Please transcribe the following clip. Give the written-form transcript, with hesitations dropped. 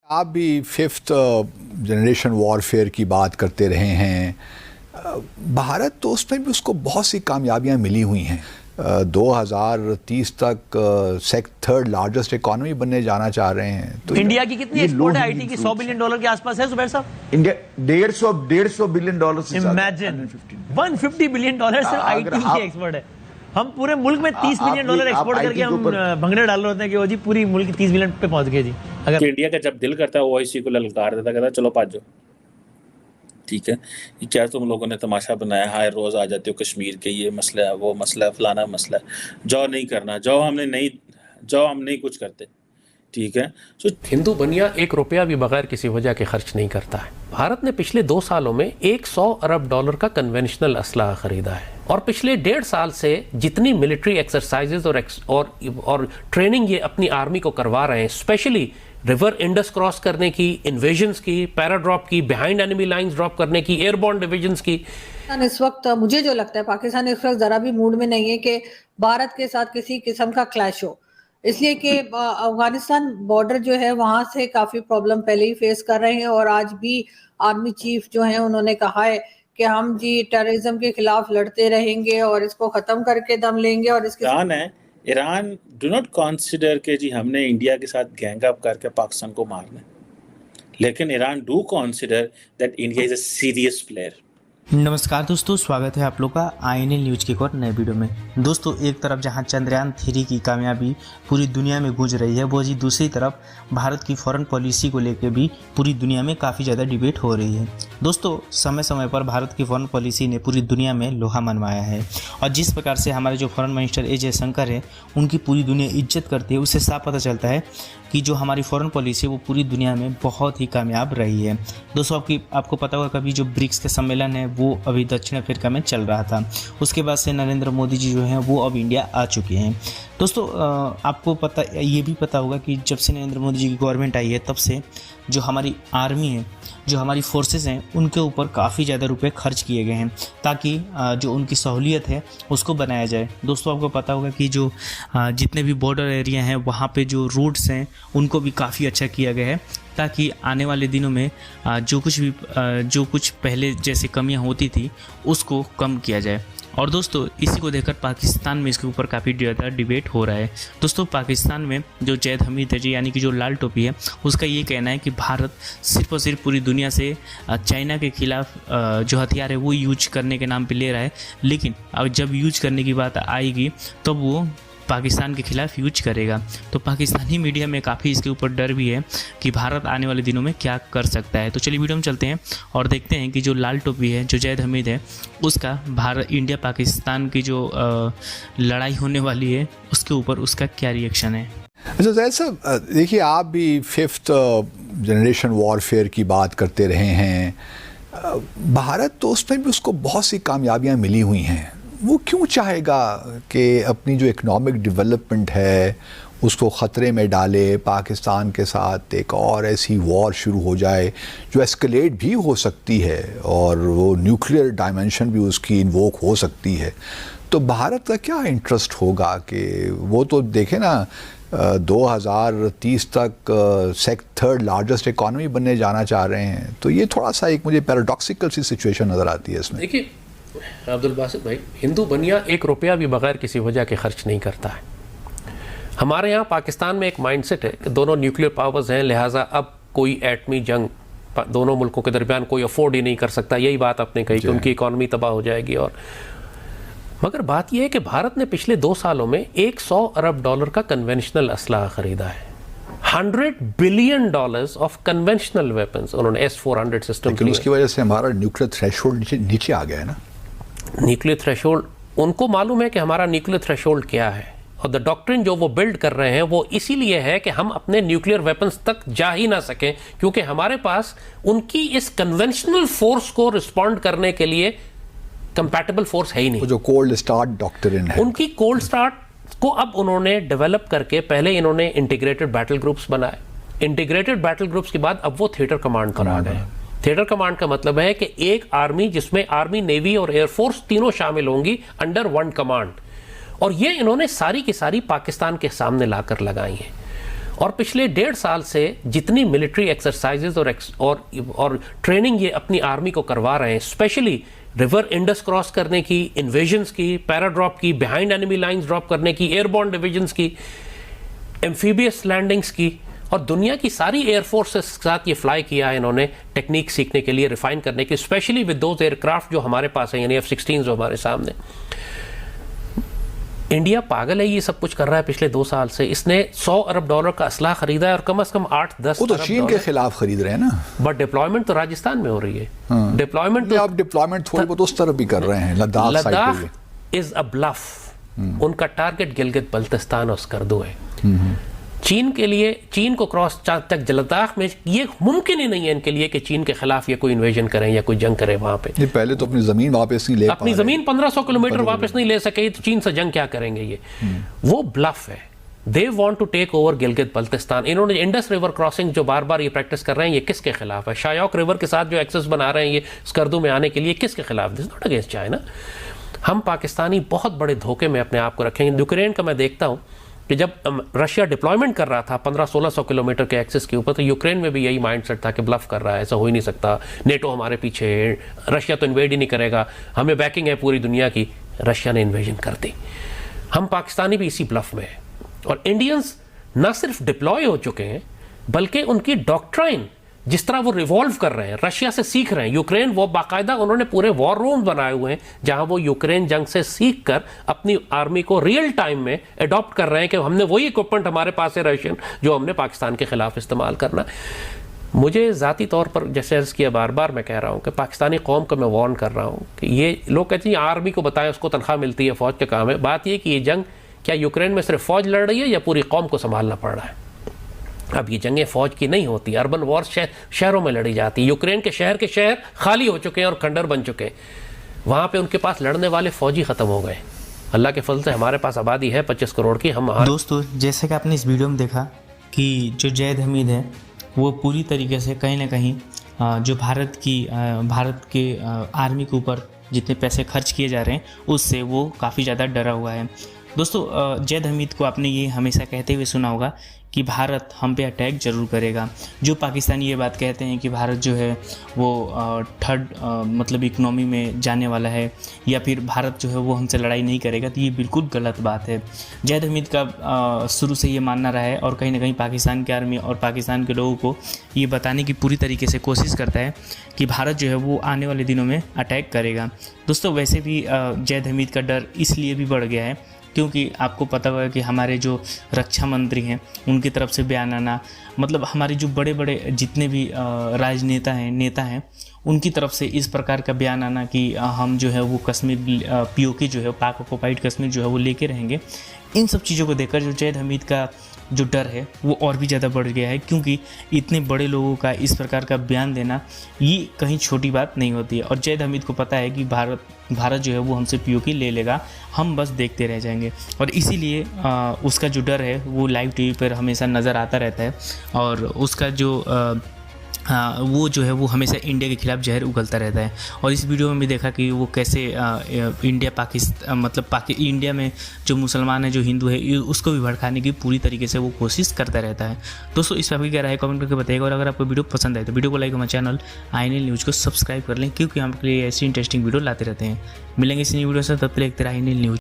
आप भी fifth generation warfare की बात करते रहे हैं। भारत तो उसमें भी उसको बहुत सी कामयाबियां मिली हुई हैं। 2030 तक थर्ड लार्जेस्ट इकोनॉमी बनने जाना चाह रहे हैं। तो इंडिया की कितनी एक्सपोर्ट है आईटी की? $100 बिलियन के आसपास है जुबैर साहब। इंडिया $150 बिलियन से इमेजिन $150 बिलियन सिर्फ आईटी की एक्सपोर्ट है। हम पूरे मुल्क में $30 बिलियन एक्सपोर्ट करके हम भंगड़े डाल रहे होते हैं कि वो जी पूरी मुल्क 30 बिलियन पे पहुंच गए जी। अगर इंडिया का जब दिल करता है वो इसी को ललकार देता, कहता चलो पाँच जाओ, ठीक है, ये क्या तुम लोगों ने तमाशा बनाया, हाय रोज आ जाते हो कश्मीर के, ये मसला है, वो मसला है, फलाना मसला है, जाओ नहीं करना, जाओ हम नहीं कुछ करते, ठीक है। तो हिंदू बनिया $1 भी बगैर किसी वजह के खर्च नहीं करता है। भारत ने पिछले 2 सालों में $100 अरब का कन्वेंशनल असलहा खरीदा है और पिछले 1.5 साल से जितनी मिलिट्री एक्सरसाइजेज और ट्रेनिंग ये अपनी आर्मी को करवा रहे हैं, स्पेशली रिवर इंडस क्रॉस करने की, इन्वेजन्स की, पैराड्रॉप की, बिहाइंड एनिमी लाइंस ड्रॉप करने की, एयरबॉर्न डिविजन्स की। इस वक्त मुझे जो लगता है पाकिस्तान इस वक्त जरा भी मूड में नहीं है कि भारत के साथ किसी किस्म का क्लैश हो, इसलिए कि अफगानिस्तान बॉर्डर जो है वहां से काफी प्रॉब्लम पहले ही फेस कर रहे हैं और आज भी आर्मी चीफ जो है उन्होंने कहा है कि हम जी टेररिज्म के खिलाफ लड़ते रहेंगे और इसको खत्म करके दम लेंगे। और इसके ईरान डू नॉट कंसिडर के जी हमने इंडिया के साथ गैंग अप करके पाकिस्तान को मारना, लेकिन Iran do consider that India is a serious player. नमस्कार दोस्तों, स्वागत है आप लोग का INL न्यूज़ के एक और नए वीडियो में। दोस्तों, एक तरफ जहां चंद्रयान 3 की कामयाबी पूरी दुनिया में गूंज रही है, वो जी दूसरी तरफ भारत की फॉरेन पॉलिसी को लेकर भी पूरी दुनिया में काफ़ी ज़्यादा डिबेट हो रही है। दोस्तों, समय समय पर भारत की फॉरेन पॉलिसी ने पूरी दुनिया में लोहा मनवाया है और जिस प्रकार से हमारे जो फॉरेन मिनिस्टर A जयशंकर है उनकी पूरी दुनिया इज्जत करती है, उससे साफ पता चलता है कि जो हमारी फॉरेन पॉलिसी है वो पूरी दुनिया में बहुत ही कामयाब रही है। दोस्तों, आपको पता होगा कभी जो ब्रिक्स के सम्मेलन है वो अभी दक्षिण अफ्रीका में चल रहा था, उसके बाद से नरेंद्र मोदी जी जो हैं वो अब इंडिया आ चुके हैं। दोस्तों, आपको ये भी पता होगा कि जब से नरेंद्र मोदी जी की गवर्नमेंट आई है तब से जो हमारी आर्मी है, जो हमारी फोर्सेस हैं, उनके ऊपर काफ़ी ज़्यादा रुपए खर्च किए गए हैं ताकि जो उनकी सहूलियत है उसको बनाया जाए। दोस्तों, आपको पता होगा कि जो जितने भी बॉर्डर एरिया हैं वहाँ पे जो रूट्स हैं उनको भी काफ़ी अच्छा किया गया है ताकि आने वाले दिनों में जो कुछ पहले जैसे कमियां होती थी उसको कम किया जाए। और दोस्तों, इसी को देखकर पाकिस्तान में इसके ऊपर काफ़ी ज़्यादा डिबेट हो रहा है। दोस्तों, पाकिस्तान में जो जैद हमीद है जी, यानी कि जो लाल टोपी है, उसका ये कहना है कि भारत सिर्फ और सिर्फ पूरी दुनिया से चाइना के खिलाफ जो हथियार है वो यूज करने के नाम पे ले रहा है, लेकिन अब जब यूज करने की बात आएगी तब वो पाकिस्तान के खिलाफ यूज करेगा। तो पाकिस्तानी मीडिया में काफ़ी इसके ऊपर डर भी है कि भारत आने वाले दिनों में क्या कर सकता है। तो चलिए वीडियो में चलते हैं और देखते हैं कि जो लाल टोपी है, जो जैद हमीद है, उसका इंडिया पाकिस्तान की जो लड़ाई होने वाली है उसके ऊपर उसका क्या रिएक्शन है। अच्छा जैद साहब, देखिए आप भी फिफ्थ जनरेशन वॉरफेयर की बात करते रहे हैं। भारत तो उसमें भी उसको बहुत सी कामयाबियां मिली हुई हैं। वो क्यों चाहेगा कि अपनी जो इकोनॉमिक डेवलपमेंट है उसको ख़तरे में डाले, पाकिस्तान के साथ एक और ऐसी वॉर शुरू हो जाए जो एस्केलेट भी हो सकती है और वो न्यूक्लियर डायमेंशन भी उसकी इन्वोक हो सकती है। तो भारत का क्या इंटरेस्ट होगा कि वो तो देखे ना 2030 तक थर्ड लार्जेस्ट इकोनॉमी बनने जाना चाह रहे हैं। तो ये थोड़ा सा एक मुझे पैराडॉक्सिकल सी सिचुएशन नज़र आती है इसमें। देखिए अब्दुल बासित भाई, हिंदू बनिया $1 भी बगैर किसी वजह के खर्च नहीं करता है। हमारे यहाँ पाकिस्तान में एक माइंडसेट है कि दोनों न्यूक्लियर पावर्स हैं, लिहाजा अब कोई एटमी जंग दोनों मुल्कों के दरमियान कोई अफोर्ड ही नहीं कर सकता। यही बात आपने कही कि उनकी इकॉनमी तबाह हो जाएगी। और मगर बात यह है कि भारत ने पिछले 2 सालों में $100 अरब का कन्वेंशनल असलहा खरीदा है। $100 बिलियन ऑफ कन्वेंशनल वेपन्स उन्होंने S-400 सिस्टम। लेकिन उसकी वजह से हमारा न्यूक्लियर थ्रेशोल्ड नीचे आ गया है ना। न्यूक्लियर थ्रेशोल्ड, उनको मालूम है कि हमारा न्यूक्लियर थ्रेशोल्ड क्या है और द डॉक्ट्रिन जो वो बिल्ड कर रहे हैं वो इसीलिए है कि हम अपने न्यूक्लियर वेपन्स तक जा ही ना सकें, क्योंकि हमारे पास उनकी इस कन्वेंशनल फोर्स को रिस्पॉन्ड करने के लिए कंपैटिबल फोर्स है ही नहीं। जो कोल्ड स्टार्ट डॉक्ट्रिन है, उनकी कोल्ड स्टार्ट को अब उन्होंने डेवलप करके पहले इन्होंने इंटीग्रेटेड बैटल ग्रुप्स बनाए। इंटीग्रेटेड बैटल ग्रुप्स के बाद अब वो थिएटर कमांड पर आ गए। थिएटर कमांड का मतलब है कि एक आर्मी जिसमें आर्मी, नेवी और एयरफोर्स तीनों शामिल होंगी अंडर वन कमांड, और ये इन्होंने सारी की सारी पाकिस्तान के सामने लाकर लगाई हैं। और पिछले 1.5 साल से जितनी मिलिट्री एक्सरसाइजेज और ट्रेनिंग ये अपनी आर्मी को करवा रहे हैं, स्पेशली रिवर इंडस क्रॉस करने की, इन्वेजन्स की, पैराड्रॉप की, बिहाइंड एनिमी लाइंस ड्रॉप करने की, एयरबॉर्न डिविजन्स की, एम्फीबियस लैंडिंग्स की, और दुनिया की सारी एयरफोर्स के साथ ये फ्लाई किया है इन्होंने टेक्निक सीखने के लिए, रिफाइन करने की, स्पेशली विद दोज एयरक्राफ्ट जो हमारे पास है, यानी F-16 जो हमारे सामने। इंडिया पागल है, ये सब कुछ कर रहा है पिछले 2 साल से। इसने $100 अरब का असला खरीदा है और कम से कम 8-10 वो तो चीन के खिलाफ खरीद रहे हैं ना। बट डिप्लॉयमेंट तो राजस्थान में हो रही है। डिप्लॉयमेंट तो आप डिप्लॉयमेंट थोड़ी बहुत उस तरफ भी कर रहे हैं, लद्दाख इज अ ब्लफ। उनका टारगेट गिलगित बल्तिस्तान और स्कर्दू है। चीन के लिए, चीन को क्रॉस तक लद्दाख में ये मुमकिन ही नहीं है इनके लिए कि चीन के खिलाफ ये कोई इन्वेजन करें या कोई जंग करें वहां पे। पहले तो अपनी जमीन वापस नहीं ले, अपनी जमीन 1500 किलोमीटर वापस नहीं ले सके तो चीन से जंग क्या करेंगे? ये वो ब्लफ है। They want to take over Gilgit Baltistan. इन्होंने इंडस रिवर क्रॉसिंग जो बार बार ये प्रैक्टिस कर रहे हैं, ये किसके खिलाफ है? शायोक रिवर के साथ जो एक्सेस बना रहे हैं ये स्कर्दू में आने के लिए, किसके खिलाफ? This not against China. हम पाकिस्तानी बहुत बड़े धोखे में अपने आप को रखेंगे। यूक्रेन का मैं देखता हूँ कि जब रशिया डिप्लॉयमेंट कर रहा था 1500-1600 किलोमीटर के एक्सेस के ऊपर, तो यूक्रेन में भी यही माइंडसेट था कि ब्लफ कर रहा है, ऐसा हो ही नहीं सकता, नेटो हमारे पीछे है, रशिया तो इन्वेड ही नहीं करेगा, हमें बैकिंग है पूरी दुनिया की। रशिया ने इन्वेजन कर दी। हम पाकिस्तानी भी इसी ब्लफ में हैं। और इंडियंस ना सिर्फ डिप्लॉय हो चुके हैं, बल्कि उनकी डॉक्ट्राइन जिस तरह वो रिवॉल्व कर रहे हैं, रशिया से सीख रहे हैं। यूक्रेन वो बाकायदा उन्होंने पूरे वॉर रूम बनाए हुए हैं जहां वो यूक्रेन जंग से सीख कर अपनी आर्मी को रियल टाइम में अडॉप्ट कर रहे हैं कि हमने वही इक्विपमेंट हमारे पास है रशियन जो हमने पाकिस्तान के खिलाफ इस्तेमाल करना है। मुझे ज़ाती तौर पर जैसे अर्ज़ किया, बार बार मैं कह रहा हूँ कि पाकिस्तानी कौम को मैं वार्न कर रहा हूँ कि ये लोग कहते हैं आर्मी को बताएं, उसको तनख्वाह मिलती है, फौज का काम है। बात यह कि ये जंग क्या यूक्रेन में सिर्फ फौज लड़ रही है या पूरी कौम को संभालना पड़ रहा है? अब ये जंगें फौज की नहीं होती, अर्बन वॉर शहरों में लड़ी जाती है। यूक्रेन के शहर खाली हो चुके हैं और खंडर बन चुके हैं। वहाँ पे उनके पास लड़ने वाले फौजी ख़त्म हो गए। अल्लाह के फजल से हमारे पास आबादी है 25 करोड़ की। हम दोस्तों, जैसे कि आपने इस वीडियो में देखा कि जो जैद हमीद है वो पूरी तरीके से कहीं ना कहीं जो भारत के आर्मी के ऊपर जितने पैसे खर्च किए जा रहे हैं उससे वो काफ़ी ज़्यादा डरा हुआ है। दोस्तों, जैद हमीद को आपने ये हमेशा कहते हुए सुना होगा कि भारत हम पे अटैक ज़रूर करेगा। जो पाकिस्तानी ये बात कहते हैं कि भारत जो है वो थर्ड मतलब इकनॉमी में जाने वाला है या फिर भारत जो है वो हमसे लड़ाई नहीं करेगा, तो ये बिल्कुल गलत बात है। जैद हमीद का शुरू से ये मानना रहा है और कहीं ना कहीं पाकिस्तान की आर्मी और पाकिस्तान के लोगों को ये बताने की पूरी तरीके से कोशिश करता है कि भारत जो है वो आने वाले दिनों में अटैक करेगा। दोस्तों, वैसे भी जैद हमीद का डर इसलिए भी बढ़ गया है क्योंकि आपको पता होगा कि हमारे जो रक्षा मंत्री हैं उनकी तरफ से बयान आना, मतलब हमारे जो बड़े बड़े जितने भी राजनेता हैं, नेता हैं, उनकी तरफ से इस प्रकार का बयान आना कि हम जो है वो कश्मीर POK जो है पाक ऑक्युपाइड कश्मीर जो है वो लेके रहेंगे। इन सब चीज़ों को देखकर जो जैद हमीद का जो डर है वो और भी ज़्यादा बढ़ गया है, क्योंकि इतने बड़े लोगों का इस प्रकार का बयान देना ये कहीं छोटी बात नहीं होती है। और जैद हमीद को पता है कि भारत जो है वो हमसे POK ले लेगा, हम बस देखते रह जाएंगे। और इसीलिए उसका जो डर है वो लाइव TV पर हमेशा नज़र आता रहता है और उसका जो वो जो है वो हमेशा इंडिया के खिलाफ जहर उगलता रहता है। और इस वीडियो में भी देखा कि वो कैसे इंडिया में जो मुसलमान है, जो हिंदू है, उसको भी भड़काने की पूरी तरीके से वो कोशिश करता रहता है। दोस्तों, इस पर आपकी क्या राय है कमेंट करके बताइएगा। और अगर आपको वीडियो पसंद आए तो वीडियो को लाइक, हमारे चैनल INL न्यूज़ को सब्सक्राइब कर लें, क्योंकि हम आपके लिए ऐसी इंटरेस्टिंग वीडियो लाते रहते हैं। मिलेंगे इस नई वीडियो से, तब तक देखते रहिए INL न्यूज़।